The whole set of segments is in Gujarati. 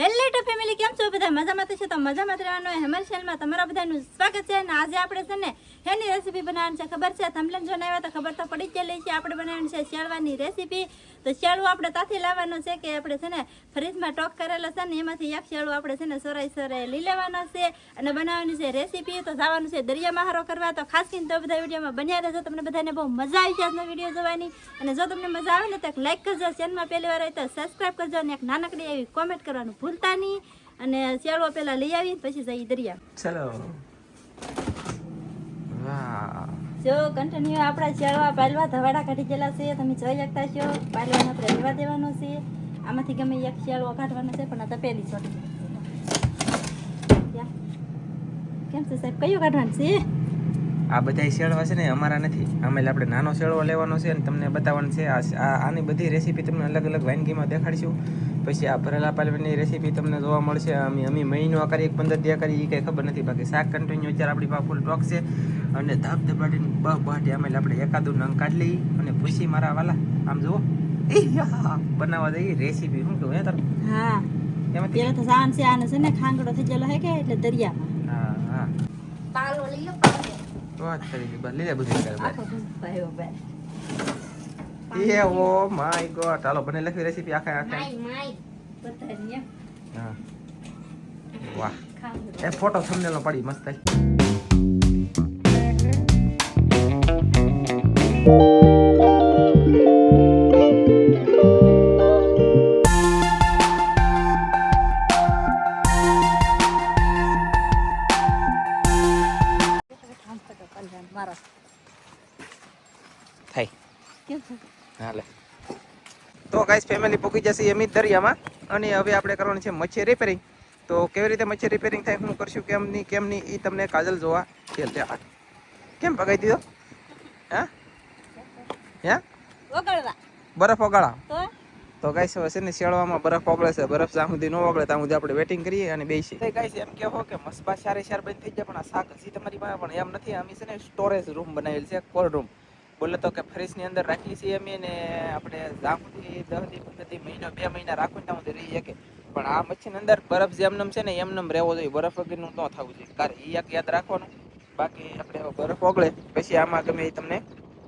હેલો ટુ ફેમિલી, કેમ છો બધા? મજામાં તો છે તો મજામાં જ રહેવાનું હોય. અમારી ચેનલમાં તમારા બધાનું સ્વાગત છે. અને આજે આપણે છે ને હેની રેસીપી બનાવવાની છે. ખબર છે, થંબનેલ જોઈને આવ્યા તો ખબર તો પડી જ ગયેલી છે. આપણે બનાવવાની છે શેળવાની રેસીપી. તો શેળવું આપણે ત્યાંથી લાવવાનું છે કે આપણે છે ને ફ્રીજમાં ટોક કરેલો છે ને એમાંથી એક શેળવું આપણે છે ને સોરાઈ લઈ લેવાનો છે અને બનાવવાની છે રેસીપી. તો જવાનું છે દરિયામાં હારો કરવા. તો ખાસ કરીને તો બધા વિડીયોમાં બન્યા રહેજો. તમને બધાને બહુ મજા આવી છે આજનો વિડીયો જોવાની. અને જો તમને મજા આવે ને તો એક લાઈક કરજો, ચેનલમાં પહેલી વાર હોય તો સબસ્ક્રાઈબ કરજો અને એક નાનકડી એવી કોમેન્ટ કરવાનું ભૂલતા નહીં. અને શેળવો પેલા લઈ આવી પછી જઈ દરિયા. ચલો. વાહ, જો કન્ટિન્યુ આપણા શેળવા પાલવા ધવાડા કાઢી ગયેલા છે, તમે જોઈ શકતા છો. પાલવાનો આપણે રહેવા દેવાનો છે. આમાંથી ગમે એક શેળવો કાઢવાનો છે, પણ આ તપેલી છોડી. કેમ છે સાહેબ, કયું કાઢવાનું છે? આ બધા શેળવા છે ને અમારા નથી. આಮೇಲೆ આપણે નાનો શેળવો લેવાનો છે અને તમને બતાવવાનું છે. આની બધી રેસીપી તમને અલગ અલગ વાનગીમાં દેખાડીશું. પછી આ ભરેલા પાલવાની રેસીપી તમને જોવા મળશે. અમે મહિનો કરી 15 દી કરી એ કંઈ ખબર નથી. બાકી શાક કન્ટિન્યુ અત્યારે આપણી પાસે ફૂલ સ્ટોક છે. અને ધાપ ધબાટીને બહાટી આಮೇಲೆ આપણે એકાદું નંગ કાઢી લઈ અને પછી મારા વાલા આમ જુઓ બનાવવા જઈએ રેસીપી. શું કહું તાર? હા, એમાં પેલા તો સાન છે, આને છે ને ખાંગડો થઈ ગયેલો હે કે એટલે દરિયામાં. હા હા, પાલો લઈ લો, પાલો. વાત કરી બસ લીધા બધું કરે આખો ભાઈઓ ભાઈ. એ ઓ માય ગોડ. હાલો બને લખી રેસીપી આખા આખા. માય બતાવીએ. હા, વાહ, ખાંગડો. એ ફોટો થંબનેલ નો પડી મસ્ત. મારો થાય કેમ છે? હાલે. તો ગાઈસ ફેમિલી પૂકી જશે એમ જ દરિયામાં. અને હવે આપણે કરવાની છે મચ્છી રિપેરિંગ. તો કેવી રીતે મચ્છી રિપેરિંગ થાય, હું કરશું કેમ નહીં એ તમને કાજલ જોવા છે. કેમ પગાઈ દીધો? હા હે ઓગળવા બરફ ઓગાળા. તો તો ગાઈસ હવે છે ને શેળવામાં બરફ ઓગળે છે. બરફ જ્યાં સુધી ન ઓગળે ત્યાં સુધી આપણે વેટિંગ કરીએ અને બેસી. ગાઈસ એમ કહો કે મસ્બા સારે બંધ થઈ જાય, પણ આ શાક હજી તમારી પાસે પણ એમ નથી. અમે છે ને સ્ટોરેજ રૂમ બનાવેલ છે, કોલ્ડ રૂમ. બોલે તો કે ફ્રીજની અંદર રાખીએ છીએ અમે, ને આપણે જ્યાં સુધી 10 દી 15 દી મહિનો 2 મહિના રાખવું ત્યાં સુધી રહી શકે. પણ આ મચ્છીની અંદર બરફ જે એમનેમ છે ને એમનેમ રહેવો જોઈએ. બરફ વગરનું ન થવું જોઈએ. કારણ એ એક યાદ રાખવાનું. બાકી આપણે બરફ ઓગળે પછી આમાં ગમે એ તમને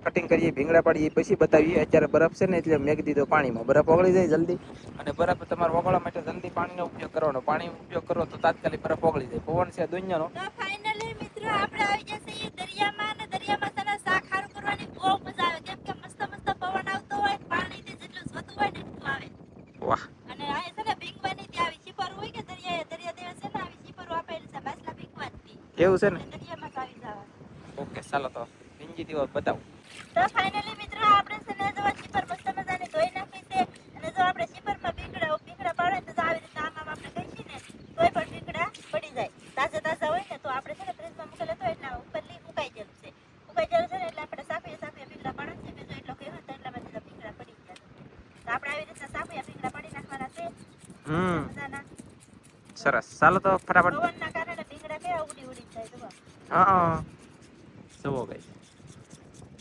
કટિંગ કરીએ, ભીંગડા પાડીએ પછી બતાવીએ. અત્યારે બરફ છે ને એટલે મેં દીધો પાણીમાં. બરફ ઓગળી જાય જલ્દી. અને બરફ તમારે ઓગળવા માટે જલ્દી પાણીનો ઉપયોગ કરવાનો. પાણી ઉપયોગ કરો તો તાત્કાલિક બરફ ઓગળી જાય. પવન છે દુનિયાનો. તો ફાઇનલી મિત્રો આપણે આવી જશે ઈ દરિયામાં. અને દરિયામાં છે શાક હારું કરવાની બહુ મજા આવે, કેમ કે મસ્ત મસ્ત પવન આવતો હોય, પાણીથી જેટલું જોતું હોય ને એટલું આવે. વાહ, અને આ છે ને ભીંગવાની ત્યાં આવી શીપર હોય કે દરિયા દેવે છે ને આવી શીપર આપેલી છે બાસલા ભીંગવાની. એવું છે ને? એટલે દરિયામાં જ આવી જવાનું. ઓકે ચાલો તો બીજી દિવસ બતાવું. તો ફાઇનલી મિત્રો આપણે છે ને જો શીપર મસ્ત મજાની ધોઈ નાખી છે. અને જો આપણે શીપરમાં ભીંગડા પાડે ને તો આવી રીતે આમ આપણે કહીએ ને તોય પણ ભીંગડા પડી જાય. તાજા હોય ને તો આપણે છે ને ફ્રીજમાં મૂકેલા તો એટલે ઉપરથી ઉકાઈ ગયેલું છે. ઉકાઈ ગયેલું છે ને એટલે આપણે સાફીએ ભીંગડા પાડે છે. મેં જો એટલો કહ્યું તો એટલામાંથી ભીંગડા પડી ગયા. તો આપણે આવી રીતે સાફીએ ભીંગડા પાડી નાખવાના છે. મજાના સરસ. ચાલો તો ફટાફટ. પવનના કારણે ભીંગડા કેવા ઉડી જાય તો હા જુઓ ગાઈસ,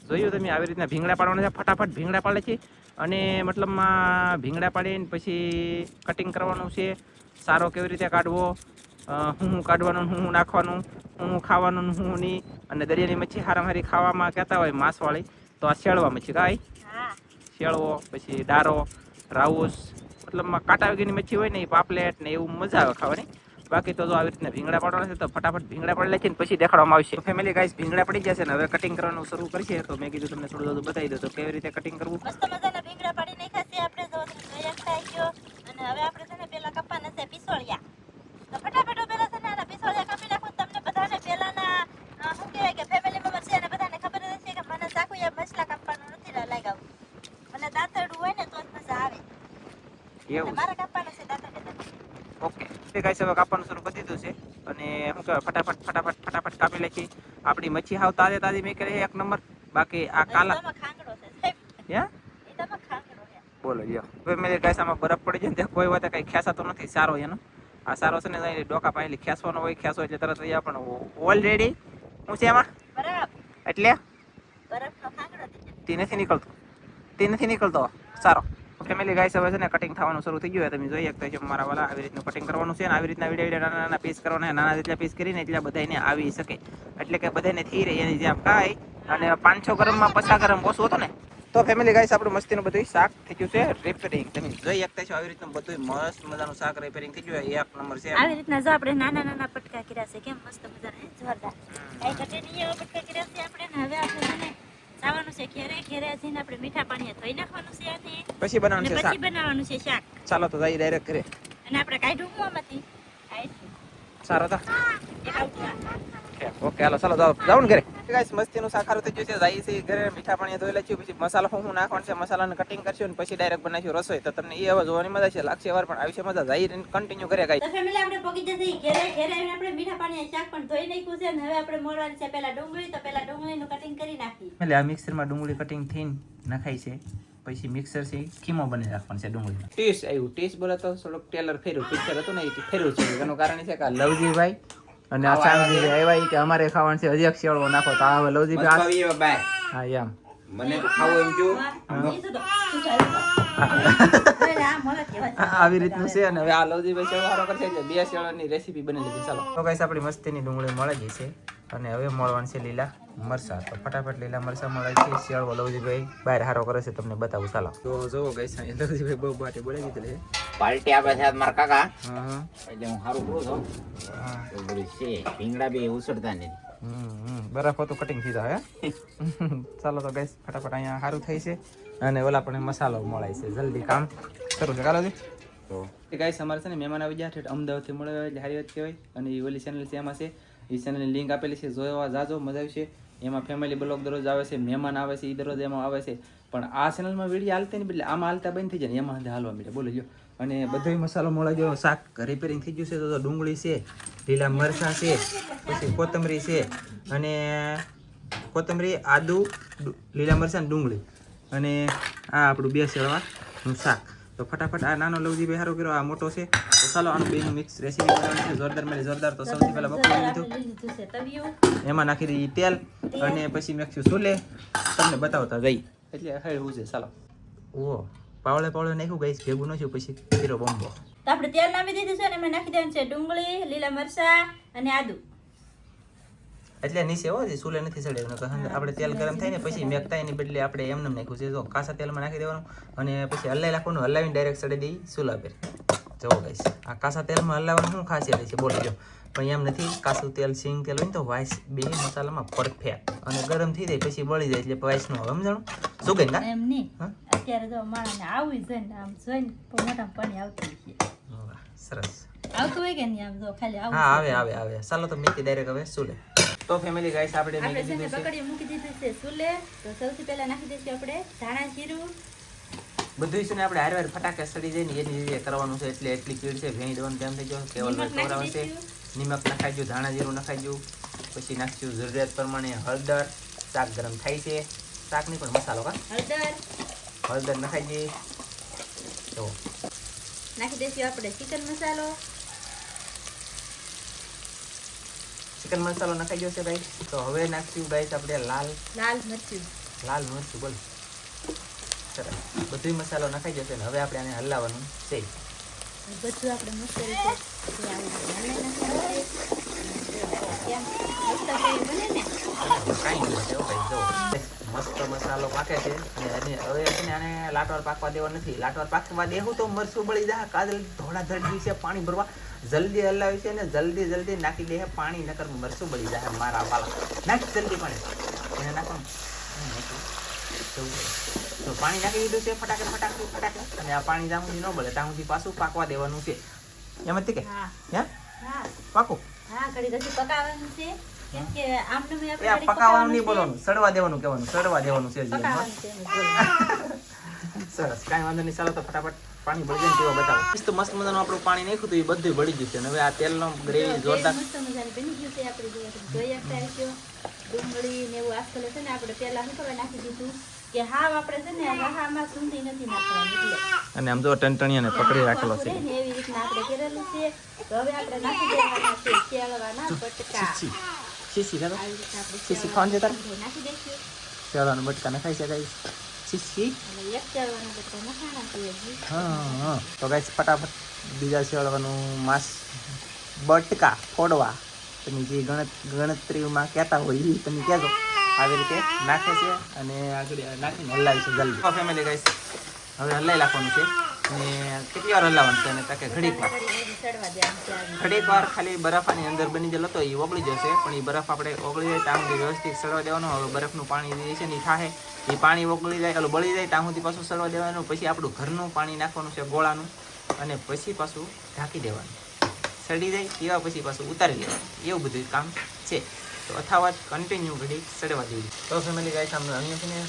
જોયું તમે આવી રીતના ભીંગડા પાડવાના છે. ફટાફટ ભીંગડા પાડે છે. અને મતલબમાં ભીંગડા પાડીને પછી કટિંગ કરવાનું છે. સારો કેવી રીતે કાઢવો, હું કાઢવાનું, હું નાખવાનું, હું ખાવાનું, હું નહીં. અને દરિયાની મચ્છી હારી ખાવામાં કહેતા હોય માંસવાળી, તો આ શેળવા મચ્છી કાંઈ શેળવો, પછી ડારો, રાઉસ, મતલબમાં કાંટા વગરની મચ્છી હોય ને એ પાપલેટ ને એવું મજા આવે ખાવાની. બાકી તો જો આવી રીતના ભીંગડા પાડવાના છે તો ફટાફટ ભીંગડા પાડી લે છે ને પછી દેખાડવામાં આવશે. ફેમિલી ગાઈસ ભીંગડા પડી જશે ને હવે કટિંગ કરવાનું શરૂ કરશે. તો મેં કીધું તમને થોડું બતાવી દો તો કેવી રીતે કટિંગ કરવું. મસ્ત મજાના ભીંગડા પાડી નાખ્યા છે આપણે. જો તમે જોઈ શકતા છો. અને હવે આપણે છે ને પેલા કાપવાના છે પિસોળિયા. તો ફટાફટ પેલા છે ને આના પિસોળિયા કાપી નાખું. તમને બધાને પેલાના શું કહેવાય કે ફેમિલી મેમ્બર છે અને બધાને ખબર જ હશે કે મને ચાકુયા મસલા કાપવાનું નથી લાગાવું. મને દાંતરડું હોય ને તો જ મજા આવે. એવું મારે કાપવાના છે દાંતરડા. ઓકે ગાઈસ હવે કાપવાનું શરૂ કરી દીધું છે. અને શું કહેવાય ફટાફટ કાપી નાખી. આપણી મચ્છી હાવ તાજી મેં કરી એક નંબર. બાકી આ કાલા ખાંગડો છે સાહેબ. હે એ તો ખાંગડો છે. બોલો યો હવે મેં ગાઈસ આમાં બરફ પડી જાય ને કોઈ વાત કઈ ખેસાતો નથી. સારો એનો આ સારો છે ને ડોકા પાયેલી ખેસવાનો હોય. ખેસો એટલે તરત અહીંયા પણ ઓલરેડી હું છે એમાં બરફ એટલે બરફનો ખાંગડો તે નથી નીકળતો સારો. ફેમિલી ગાઈસ હવે છે ને કટિંગ થવાનું શરૂ થઈ ગયું. તમે જોઈ શકતા છો મારા વાલા આવી રીતનું કટિંગ કરવાનું છે ને આવી રીતના વિડિયો નાના નાના પીસ કરવાના છે. નાના જેટલા પીસ કરીને એટલા બધાને આવી શકે, એટલે કે બધાને થઈ રહી એની જેમ કાંઈ. અને 500 ગ્રામમાં 50 ગ્રામ ઓછું હતું ને. તો ફેમિલી ગાઈસ આપણું મસ્તીનું બધું શાક થઈ ગયું છે રિપેરિંગ. તમે જોઈ શકતા છો આવી રીતનું બધું મસ્ત મજાનું શાક રિપેરિંગ થઈ ગયું. એક નંબર છે. આવી રીતના જો આપણે નાના નાના પટકા કર્યા છે, કેમ મસ્ત મજાના જોરદાર. કઈ ઘટે નહીં એવા પટકા કર્યા છે આપણે. ને હવે આપણે છે ને જવાનું છે ઘેરે. ઘેરે જઈને આપણે મીઠા પાણીએ ધોઈ નાખવાનું છે આને. પછી બનાવવાનું છે શાક. પછી બનાવવાનું છે શાક. ચાલો તો જઈ ડાયરેક્ટ કરે. અને આપણે કાઢ્યું આમાંથી સારો હતા. એક આઉટમાં. ઓકે હાલો ચાલો જાવ ને ઘરે. ગાઈસ મસ્તીનું શાક સારું થઈ ગયું છે. જાય છે ઘરે મીઠા પાણી ધોઈ લઈશું. પછી મસાલો હું નાખવાનું છે, મસાલાને કટિંગ કરશું અને પછી ડાયરેક્ટ બનાવીશું રસોઈ. તો તમને એ હવે જોવાની મજા છે, લાગશે વાર પણ આવી છે મજા. જાય કન્ટિન્યુ કરે ગાઈસ. તો ફેમિલી આપણે પહોંચી જશે ઘરે. ઘરે આવીને આપણે મીઠા પાણીએ શાક પણ ધોઈ નાખ્યું છે. અને હવે આપણે મોરવાનું છે પહેલા ડુંગળી. તો પહેલા ડુંગળીનું કટિંગ કરી નાખી. એટલે આ મિક્સરમાં ડુંગળી કટિંગ થઈને નખાય છે. પછી મિક્સર છે ખીમો બની રાખવાનું છે ડુંગળી. ટીસ આવ્યું. ટીસ બોલે તો થોડુંક ટેલર ફેર્યું. પિક્ચર હતું ને એ ફેર્યું છે. એનું કારણ છે કે લવજીભાઈ અને આ સાંગજી આવ્યા કે અમારે ખાવાનું છે, હજી એક શેળવો નાખો. તો હવે લવજીભાઈ હા એમ મને તો ખાવું એમ જો આવી રીતનું છે. અને હવે આ લવજીભાઈ શેળવો હારો કરશે એટલે 2 શેળવાની રેસીપી બની લીધી. ચાલો તો ગાઈસ આપણી મસ્તીની ડુંગળી મળી ગઈ છે. અને હવે મળવાનું છે લીલા મરચા. તો ફટાફટ લીલા મરચા મળે છે. શેળવો લવજીભાઈ બહાર હારો કરે છે, તમને બતાવું. ચાલો તો જોવો ગાઈસ લવજીભાઈ બહુ બાટી બોલાવી દીધી છે. પાર્ટી આપે છે મારા કાકા, હા એટલે હું સારું કરું છું. તો બધું છે ભીંગડા બી ઉછળતા નથી. બરફ હતું કટિંગ થતા હે. ચાલો તો ગાઈસ ફટાફટ અહીંયા સારું થઈ છે. અને ઓલા પણ મસાલો મળાય છે. જલ્દી કામ શરૂ છે. ચાલો તો ગાઈસ અમારે છે ને મહેમાન આવી ગયા છે અમદાવાદથી મળે એટલે સારી વાત કહેવાય. અને એ ઓલી ચેનલ છે એમાં છે, એ ચેનલની લિંક આપેલી છે, જોવા જાજો, મજા આવશે. એમાં ફેમિલી બ્લોગ દરરોજ આવે છે, મહેમાન આવે છે, એ દરરોજ એમાં આવે છે. પણ આ ચેનલમાં વિડીયો હાલતા નહીં, બદલે આમાં હાલતા બંધ થઈ જાય ને એમાં હાલવા મળે. બોલો જો. અને બધોય મસાલો મળે ગયો. શાક રિપેરિંગ થઈ ગયું છે. તો ડુંગળી છે, લીલા મરચાં છે, પછી કોથમરી છે, અને કોથમરી, આદુ, લીલા મરચાં, ડુંગળી, અને આ આપણું 2 શેળવાનું શાક. તો ફટાફટ આ નાનો લવજીભાઈ સારો કર્યો, આ મોટો છે. તો ચાલો આનું બેનું મિક્સ રેસીપી બનાવવાની છે. જોરદાર મેળી જોરદાર. તો સૌથી પહેલા બપોર લીધું, એમાં નાખી દઈએ તેલ, અને પછી નાખ્યું સોલે. તમને બતાવતા જઈ એટલે હળવું છે. ચાલો ઓ પાવળે પાવળે નાખ્યું ગાઈસ, ભેગું નાખ્યું પછી ફીરો બોમ્બો. તો આપણે તેલ નાખી દીધું છે અને એમાં નાખી દેવાનું છે ડુંગળી, લીલા મરચાં અને આદુ. એટલે નીચે હો જે સુલે નથી સડે. આપણે તેલ ગરમ થાય ને પછી મેકતા એની બદલે આપણે એમને નાખ્યું છે. જો કાસા તેલમાં નાખી દેવાનું અને પછી હલાવી નાખવાનું. હલાવીને ડાયરેક્ટ સડી દઈ સુલા પર. જુઓ ગાઈસ આ કાસા તેલમાં હલાવવાનું શું ખાસિયત છે બોલી લો. પણ એમ નથી. કાસું તેલ, સિંગ તેલ હોય ને તો વાઇસ બે મસાલામાં પરફેક્ટ. અને ગરમ થઈ જાય પછી બળી જાય એટલે વાઇસ નો આવે. સમજાણું શું કઈ ના એમ નહીં. અત્યારે જો માણસને આવી જોઈને આમ જોઈને મોઢામાં પાણી આવતું છે. સરસ આવતું હોય કે નહીં? આમ જો ખાલી આવું. હા આવે આવે આવે. ચાલો તો મેથી ડાયરેક્ટ હવે સુલે. તો ફેમિલી ગાઈસ આપણે આપણે છે ને બકડીએ મૂકી દીધું છે સુલે. તો સૌથી પહેલા નાખી દઈશું આપણે ધાણા જીરું. બધું છે ને આપણે હારવાર ફટાકે સડી જાય ને એની રીતે કરવાનું છે. એટલે એટલી કીડ છે ભેણી દેવાનું તેમ થઈ ગયો. કેવલભાઈ ખવડાવે છે. નિમક નખાઈ ગયું, ધાણા જીરું નખાઈ ગયું, પછી નાખશું જરૂરિયાત પ્રમાણે હળદર. શાક ગરમ થાય છે. શાક નહીં પણ મસાલો કા હળદર નખાઈ જઈએ. તો નાખી દઈશું આપણે ચિકન મસાલો. ચિકન મસાલો નખાઈ ગયો છે ગાઈસ. તો હવે નાખશું ગાઈસ આપણે લાલ મરચું બોલ. સરસ બધું મસાલો નખાઈ જશે ને હવે આપણે આને હલાવવાનું છે. બધું આપણે મસ્ત રીતે મસ્ત મસાલો પાકે છે. અને હવે છે ને આને લાટવાર પાકવા દેવા નથી. લાટવાર પાકવા દેવું તો મરચું બળી જાય. કાજલ ધોળા ધરડી છે પાણી ભરવા. જલ્દી હલાવી છે ને જલ્દી નાખી દે પાણી, નકર મરચું બળી જાય મારા પાલા. નાખ જલ્દી પાણી એને નાખવાનું. તો પાણી નાખી દીધું છે ફટાકે. અને આ પાણી જ્યાં સુધી ન બળે ત્યાં સુધી પાછું પાકવા દેવાનું છે. એમ જ કે હા પાકું. હા ઘડી પછી પકાવવાનું છે. કેમ કે આમને મેં એ પકાવવાનું નહીં બોલવાનું, સડવા દેવાનું કહેવાનું. સડવા દેવાનું છે. સરસ કાંઈ વાંધો નહીં. ચાલો તો ફટાફટ પાણી બળી જાય તેવા બતાવો. મસ્ત મજાનું આપણું પાણી નાખ્યું હતું એ બધું બળી ગયું છે. અને હવે આ તેલનો ગ્રેવી જોરદાર મસ્ત મજાની બની ગયું છે. આપણે જોઈ શકતા છો ડુંગળી ને એવું આજકાલ છે ને આપણે પહેલા શું કરવા નાખી દીધું કે હાવ આપણે છે ને રહામાં સૂંધી નથી નાખવાની. એટલે અને આમ જો ટણટણીયાને પકડી રાખેલો છે. એવી રીતના આપણે કરેલું છે. તો હવે આપણે નાખી દેવાના છે શેળવાના બટકા. શીશી આવી રીતના આપણે શીશી ખાવાનું છે તારે? નાખી દઈશું. શેળવાના બટકા નખાઈ છે ગાઈસ. શીશી એટલે એક ચાલવાનું તો નખાણા છે હજી. હા તો ગાઈસ ફટાફટ બીજા શેળવાનું માંસ બટકા ફોડવા તમે જે ગણતરીમાં કહેતા હોય એ તમે કહેજો આવી રીતે નાખે છે અને આગળ નાખીને હલાવી છે જલ્દી ફેમિલી ગાઈસ હવે હલાવી નાખવાનું છે અને કેટલી વાર હલાવવાનું છે અને તાકે ઘડીક વાર હજી ચડવા દેવાનું છે આગળ. ઘડીક વાર ખાલી બરફની અંદર બની ગયેલો હતો એ ઓગળી જશે પણ એ બરફ આપણે ઓગળી જાય ત્યાં સુધી વ્યવસ્થિત સડવા દેવાનું હવે બરફનું પાણી જે છે ને એ થાહે એ પાણી ઓગળી જાય એટલે બળી જાય ત્યાં સુધી પાછું સડવા દેવાનું પછી આપણું ઘરનું પાણી નાખવાનું છે ગોળાનું અને પછી પાછું ઢાંકી દેવાનું સડી જાય તેવા પછી પાછું ઉતારી લેવાનું એવું બધું કામ છે તો અથાવત કન્ટિન્યુ ઘડી સડવા દેવી તો ફેમિલી ગાઈસ અમને અહીંયા છે ને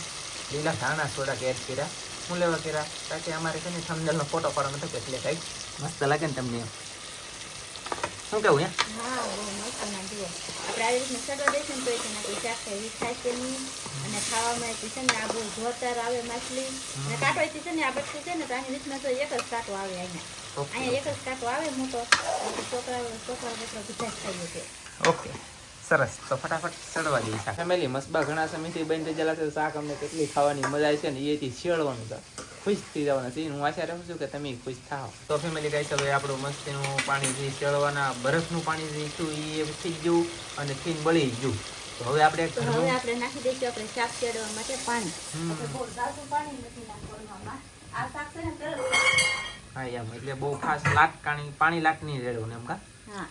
લીલા ધાણા થોડાક એડ કર્યા હું લેવા કર્યા કારણ કે અમારે છે ને થંબનેલનો ફોટો પાડવાનો હતો એટલે કંઈક મસ્ત લાગે ને તમને એમ શું કહેવું હે હા બહુ મસ્ત ના જુઓ આપણે આવી રીતના ચડવા દઈશું ને તો છે ને કોઈ શાક કઈ વિખાય છે નહીં અને ખાવામાં છે ને આ બહુ જોરદાર આવે માછલી અને કાંટો છે ને આ બધું છે ને તો આની રીતના તો એક જ કાંટો આવે અહીંયા એક જ કાંટો આવે મોટો છોકરા બધા ખાઈએ છે ઓકે સરસ તો ફટાફટ સડવા દઈએ શાક ફેમિલી મસ્બા ઘણા સમયથી બની ગયેલા છે શાક અમને કેટલી ખાવાની મજા આવે છે ને એથી શેળવાનું છે ખુશ થઈ જવાના છે હું આશા રાખું છું કે તમે ખુશ થાઓ તો ફેમિલી ગાઈસ હવે આપણું મસ્તીનું પાણી જે શેળવાના બરફનું પાણી જે થયું એ થઈ ગયું અને થઈને બળી ગયું તો હવે આપણે તો હવે આપણે નાખી દઈશું આપણે શાક ચડવા માટે પાણી આપણે બહુ ઝાઝું પાણી નથી નાખવાનું આમાં આ શાક છે ને તરત હા એમ એટલે બહુ ખાસ પાણી લાટ નહીં રેડવું ને એમ કા હા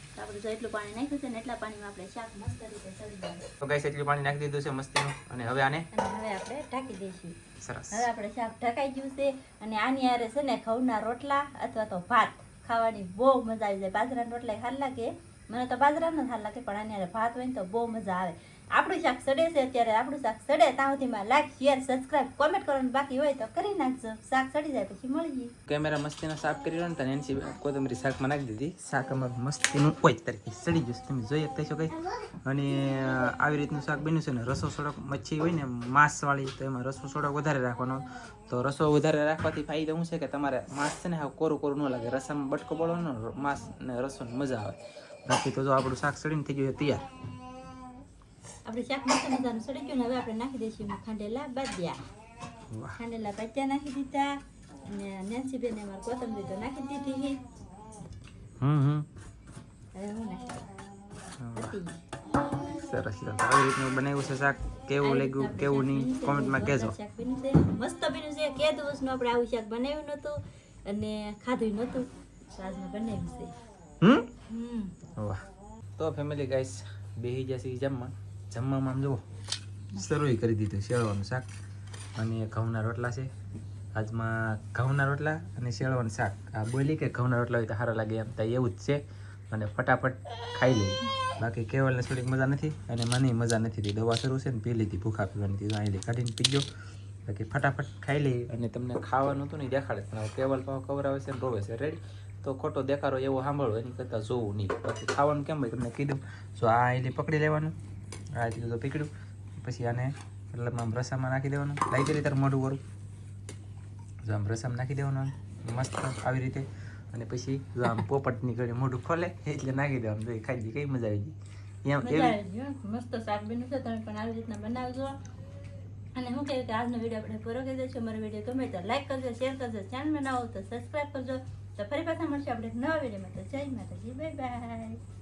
તો આપણે જો એટલું પાણી નાખ્યું છે ને એટલા પાણીમાં આપણે શાક મસ્ત રીતે ચડી જાય તો ગાઈસ એટલું પાણી નાખી દીધું છે મસ્તીનું અને હવે આને અને હવે આપણે ઢાંકી દઈશું સરસ હવે આપણે શાક ઢકાઈ ગયું છે અને આની હારે છે ને ઘઉંના રોટલા અથવા તો ભાત ખાવાની બહુ મજા આવી જાય બાજરાના રોટલા સારા લાગે મને તો બાજરાનો સારા લાગે પણ આની હારે ભાત હોય ને તો બહુ મજા આવે આપણું શાક સડે છે અત્યારે આપણું શાક સડે ત્યાં સુધીમાં લાઈક શેર સબસ્ક્રાઇબ કોમેન્ટ કરવાનું બાકી હોય તો કરી નાખજો શાક સડી જાય પછી મળીએ કેમેરા મસ્તીનો સાફ કરી લો ને તને એની કોથમરી શાકમાં નાખી દીધી શાક અમારું મસ્તીનું કોઈ તરીકે સડી જશે તમે જોઈ શકતા છો કંઈ અને આવી રીતનું શાક બન્યું છે ને રસો સોડક મચ્છી હોય ને માંસવાળી તો એમાં રસો સોડક વધારે રાખવાનો તો રસો વધારે રાખવાથી ફાયદો શું છે કે તમારે માંસ છે ને હા કોરું કોરું ન લાગે રસામાં બટકો પડો ને માંસ ને રસોની મજા આવે બાકી તો જો આપણું શાક સડીને થઈ ગયું તૈયાર આપણે શાક મસ્ત મજાનું સડી ગયું ને હવે આપણે નાખી દઈશું ખાંડેલા બાદિયા ખાંડેલા બાદિયા નાખી દીધા અને નેન્સીબેન અમારે કોથમરી તો નાખી દીધી હવે હું નાખી સરસ આવી રીતનું બનાવ્યું છે શાક કેવું લાગ્યું કેવું નહીં કોમેન્ટમાં કહેજો શાક બન્યું છે મસ્ત બન્યું છે કે દિવસનું આપણે આવું શાક બનાવ્યું નહોતું અને ખાધું નહોતું આજમાં બનાવ્યું છે વાહ તો ફેમિલી ગાઈસ બેહી જશે જમવામાં આમ જુઓ શરૂ કરી દીધું શેળવાનું શાક અને ઘઉંના રોટલા છે આજમાં ઘઉંના રોટલા અને શેળવાનું શાક આ બોલી કે ઘઉંના રોટલા હોય તો સારા લાગે એમ તો એવું જ છે અને ફટાફટ ખાઈ લઈએ બાકી કેવલને થોડીક મજા નથી અને મને મજા નથી થઈ દવા શરૂ છે ને પી લીધી ભૂખા પીવાની હતી અહીં કાઢીને પી ગયો બાકી ફટાફટ ખાઈ લઈએ અને તમને ખાવાનું હતું નહીં દેખાડે પણ કેવલ પાવ ખબર આવે છે ને રોવે છે રેડી તો ખોટો દેખાડો એવો સાંભળો એની કરતાં જોવું નહીં બાકી ખાવાનું કેમ ભાઈ તમને કીધું જો આ એટલે પકડી લેવાનું આ એટલું તો પકડ્યું પછી આને મતલબ આમ રસામાં નાખી દેવાનું લાવી દેલી તારે મોઢું કરું જો આમ રસામાં નાખી દેવાનું મસ્ત આવી રીતે અને પછી જો આમ પોપટ નીકળે મોઢું ખોલે એટલે નાખી દેવાનું જો ખાઈ દઈ કઈ મજા આવી ગઈ એમ એવી મસ્ત શાક બન્યું છે તમે પણ આવી રીતના બનાવજો અને હું કહ્યું કે આજનો વિડીયો આપણે પૂરો કરી દઈશું અમારો વિડીયો ગમે તો લાઈક કરજો શેર કરજો ચેનલમાં ના આવો તો સબસ્ક્રાઈબ કરજો તો ફરી પાછા મળશે આપણે એક નવા વિડીયોમાં તો જય માતાજી બાય બાય